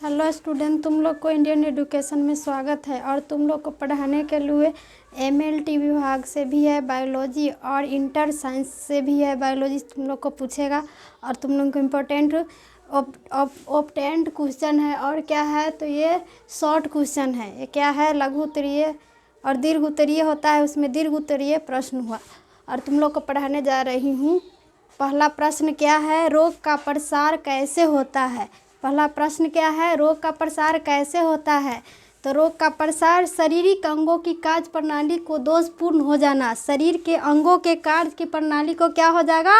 Hello student, तुम लोग को इंडियन एजुकेशन में स्वागत है। और तुम लोग को पढ़ाने के लिए एमएलटी विभाग से भी है बायोलॉजी और इंटर साइंस से भी है बायोलॉजी तुम लोग को पूछेगा। और तुम लोग को इम्पोर्टेंट ऑप्टेंट क्वेश्चन है। और क्या है तो ये शॉर्ट क्वेश्चन है। ये क्या है, लघु उत्तरीय और दीर्घ उत्तरीय होता है, उसमें दीर्घ उत्तरीय प्रश्न हुआ। और तुम लोग को पढ़ाने जा रही हूँ। पहला प्रश्न क्या है, रोग का प्रसार कैसे होता है। पहला प्रश्न क्या है, रोग का प्रसार कैसे होता है। तो रोग का प्रसार शारीरिक अंगों की कार्य प्रणाली को दोषपूर्ण हो जाना। शरीर के अंगों के कार्य की प्रणाली को क्या हो जाएगा,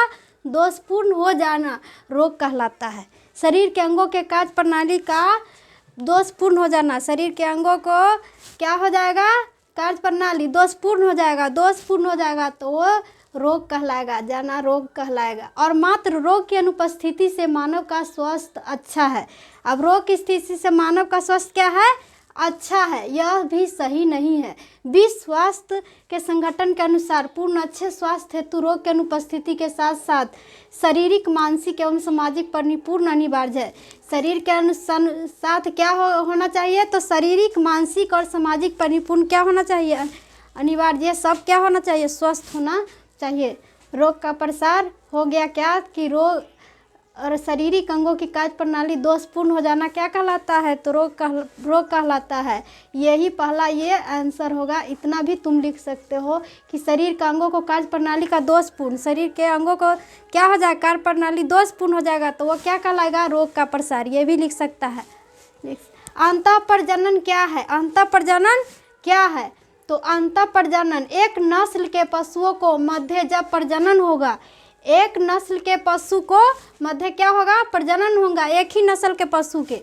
दोषपूर्ण हो जाना रोग कहलाता है। शरीर के अंगों के कार्य प्रणाली का दोषपूर्ण हो जाना, शरीर के अंगों को क्या हो जाएगा, कार्य प्रणाली दोषपूर्ण हो जाएगा। दोषपूर्ण हो जाएगा तो वो रोग कहलाएगा, जाना रोग कहलाएगा। और मात्र रोग की अनुपस्थिति से मानव का स्वास्थ्य अच्छा है। अब रोग की स्थिति से मानव का स्वास्थ्य क्या है, अच्छा है, यह भी सही नहीं है। विश्व स्वास्थ्य के संगठन के अनुसार पूर्ण अच्छे स्वास्थ्य हेतु रोग की अनुपस्थिति के साथ साथ शारीरिक, मानसिक एवं सामाजिक परिपूर्ण अनिवार्य है। शरीर के साथ क्या होना चाहिए, तो शारीरिक, मानसिक और सामाजिक परिपूर्ण क्या होना चाहिए, अनिवार्य। सब क्या होना चाहिए, स्वस्थ होना चाहिए। रोग का प्रसार हो गया क्या कि रोग और शारीरिक अंगों की कार्य प्रणाली दोषपूर्ण हो जाना क्या कहलाता है, तो रोग कहलाता है। यही पहला ये आंसर होगा। इतना भी तुम लिख सकते हो कि शरीर के अंगों को कार्य प्रणाली का दोषपूर्ण, शरीर के अंगों को क्या हो जाए, कार्य प्रणाली दोषपूर्ण हो जाएगा तो वो क्या कहलाएगा, रोग का प्रसार। ये भी लिख सकता है। अंतःप्रजनन क्या है, अंतःप्रजनन क्या है, तो अंतःप्रजनन एक नस्ल के पशुओं को मध्य जब प्रजनन होगा, एक नस्ल के पशु को मध्य क्या होगा, प्रजनन होगा, एक ही नस्ल के पशु के,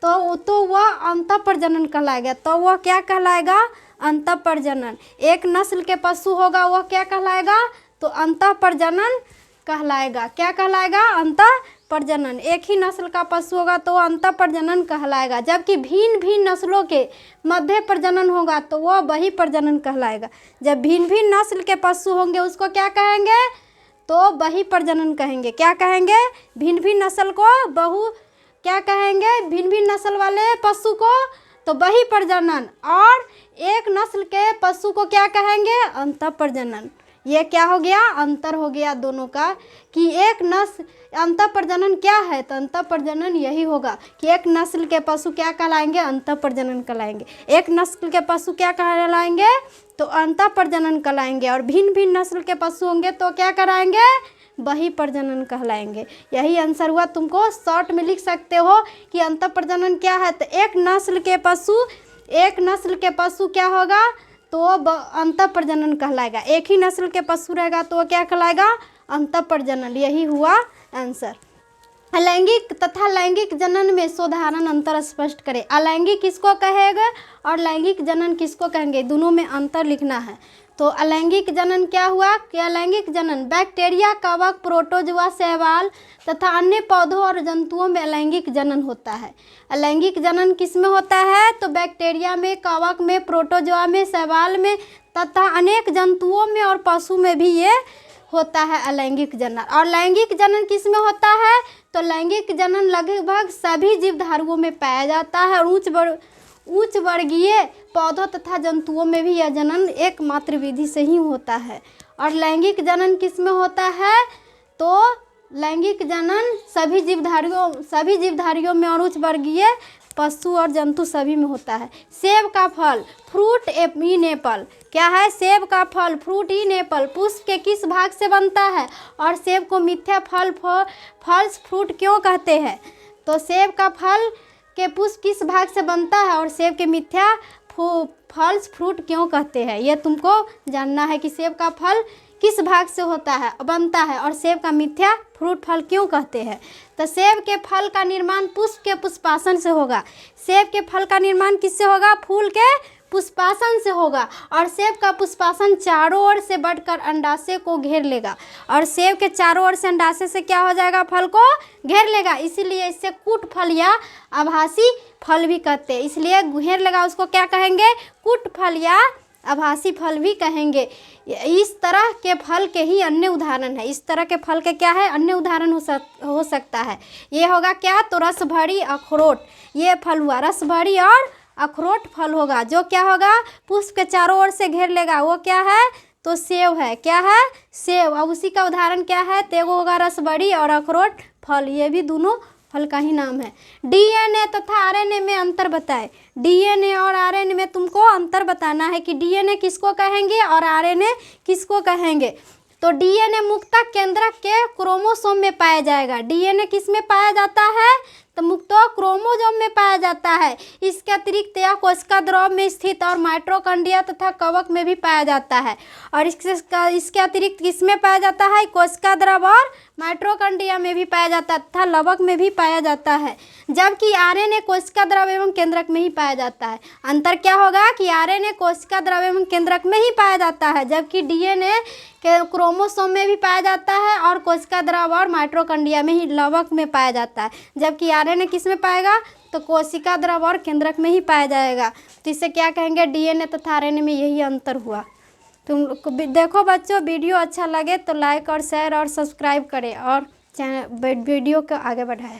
तो वह अंतःप्रजनन कहलाएगा। तो वह क्या कहलाएगा, अंतःप्रजनन। एक नस्ल के पशु होगा वह क्या कहलाएगा, तो अंतःप्रजनन कहलाएगा। क्या कहलाएगा, अंतःप्रजनन। एक ही नस्ल का पशु होगा तो वह अंतःप्रजनन कहलाएगा। जबकि भिन्न भिन्न नस्लों के मध्य प्रजनन होगा तो वह बहिप्रजनन कहलाएगा। जब भिन्न भिन्न नस्ल के पशु होंगे उसको क्या कहेंगे, तो बहिप्रजनन कहेंगे। क्या कहेंगे, भिन्न भिन्न नस्ल को क्या कहेंगे, भिन्न भिन्न नस्ल वाले पशु को तो बहिप्रजनन, और एक नस्ल के पशु को क्या कहेंगे, अंतःप्रजनन। ये क्या हो गया, अंतर हो गया दोनों का कि एक नस्ल अंतःप्रजनन क्या है, तो अंतःप्रजनन यही होगा कि एक नस्ल के पशु क्या कहलाएंगे, अंतःप्रजनन कहलाएंगे। एक नस्ल के पशु क्या कहलाएंगे, तो अंतःप्रजनन कहलाएंगे। और भिन्न भिन्न नस्ल के पशु होंगे तो क्या कराएंगे, बहिप्रजनन कहलाएंगे। यही आंसर हुआ। तुमको शॉर्ट में लिख सकते हो कि अंतःप्रजनन क्या है, तो एक नस्ल के पशु क्या होगा, तो अंतःप्रजनन कहलाएगा। एक ही नस्ल के पशु रहेगा तो वो क्या कहलाएगा, अंतःप्रजनन। यही हुआ आंसर। अलैंगिक तथा लैंगिक जनन में साधारण अंतर स्पष्ट करें। अलैंगिक किसको कहेगा और लैंगिक जनन किसको कहेंगे, दोनों में अंतर लिखना है। तो अलैंगिक जनन क्या हुआ कि अलैंगिक जनन बैक्टीरिया, कवक, प्रोटोजोआ, शैवाल तथा अन्य पौधों और जंतुओं में अलैंगिक जनन होता है। अलैंगिक जनन किस में होता है, तो बैक्टीरिया में, कवक में, प्रोटोजोआ में, शैवाल में तथा अनेक जंतुओं में और पशु में भी ये होता है अलैंगिक जनन। और लैंगिक जनन किस में होता है, तो लैंगिक जनन लगभग सभी जीवधारुओं में पाया जाता है। उच्च वर्गीय पौधों तथा जंतुओं में भी यह जनन एकमात्र विधि से ही होता है। और लैंगिक जनन किस में होता है, तो लैंगिक जनन सभी जीवधारियों में और उच्च वर्गीय पशु और जंतु सभी में होता है। सेब का फल, फ्रूट इन एप्पल, क्या है, सेब का फल, फ्रूट इन एप्पल पुष्प के किस भाग से बनता है, और सेब को मिथ्या फल्स फ्रूट क्यों कहते हैं, तो सेब का फल के पुष्प किस भाग से बनता है और सेब के मिथ्या फल्स फ्रूट क्यों कहते हैं। ये तुमको जानना है कि सेब का फल किस भाग से होता है, बनता है, और सेब का मिथ्या फ्रूट फल क्यों कहते हैं। तो सेब के फल का निर्माण पुष्प के पुष्पासन से होगा। सेब के फल का निर्माण किससे होगा, फूल के पुष्पासन से होगा। और सेब का पुष्पासन चारों ओर से बढ़कर अंडाशय को घेर लेगा, और सेब के चारों ओर से अंडाशय से क्या हो जाएगा, फल को घेर लेगा। इसीलिए इससे कूट फल या आभासी फल भी कहते हैं। इसलिए घेर लेगा उसको क्या कहेंगे, कूट फल या आभासी फल भी कहेंगे। इस तरह के फल के ही अन्य उदाहरण है। इस तरह के फल के क्या है, अन्य उदाहरण हो सकता है। ये होगा क्या, तो रसभरी अखरोट, ये फल हुआ रसभरी और अखरोट फल होगा। जो क्या होगा, पुष्प के चारों ओर से घेर लेगा, वो क्या है, तो सेव है। क्या है, सेव। अब उसी का उदाहरण क्या है, तो एगो होगा रसभरी और अखरोट फल, ये भी दोनों फल का ही नाम है। डीएनए तथा आरएनए में अंतर बताए। डीएनए और आरएनए में तुमको अंतर बताना है कि डीएनए किसको कहेंगे और आरएनए किसको कहेंगे। तो डीएनए मुख्यतः केंद्रक के क्रोमोसोम में पाया जाएगा। डीएनए किस में पाया जाता है, तो मुख्यतः क्रोमोसोम में पाया जाता है। इसके अतिरिक्त यह कोशिका द्रव में स्थित और माइटोकॉन्ड्रिया तथा कवक में भी पाया जाता है। और इसके अतिरिक्त किस में पाया जाता है, कोशिका द्रव और माइटोकॉन्ड्रिया में भी पाया जाता है तथा लवक में भी पाया जाता है। जबकि आरएनए कोशिका द्रव एवं केंद्रक में ही पाया जाता है। अंतर क्या होगा कि आरएनए कोशिका द्रव एवं केंद्रक में ही पाया जाता है, जबकि डीएनए के क्रोमोसोम में भी पाया जाता है और कोशिका द्रव और माइटोकॉन्ड्रिया में ही लवक में पाया जाता है। जबकि आरएनए किस में पाएगा, तो कोशिका द्रव और केंद्रक में ही पाया जाएगा। तो इसे क्या कहेंगे, डीएनए तथा आरएनए में यही अंतर हुआ। तुम देखो बच्चों, वीडियो अच्छा लगे तो लाइक और शेयर और सब्सक्राइब करें और वीडियो को आगे बढ़ाएं।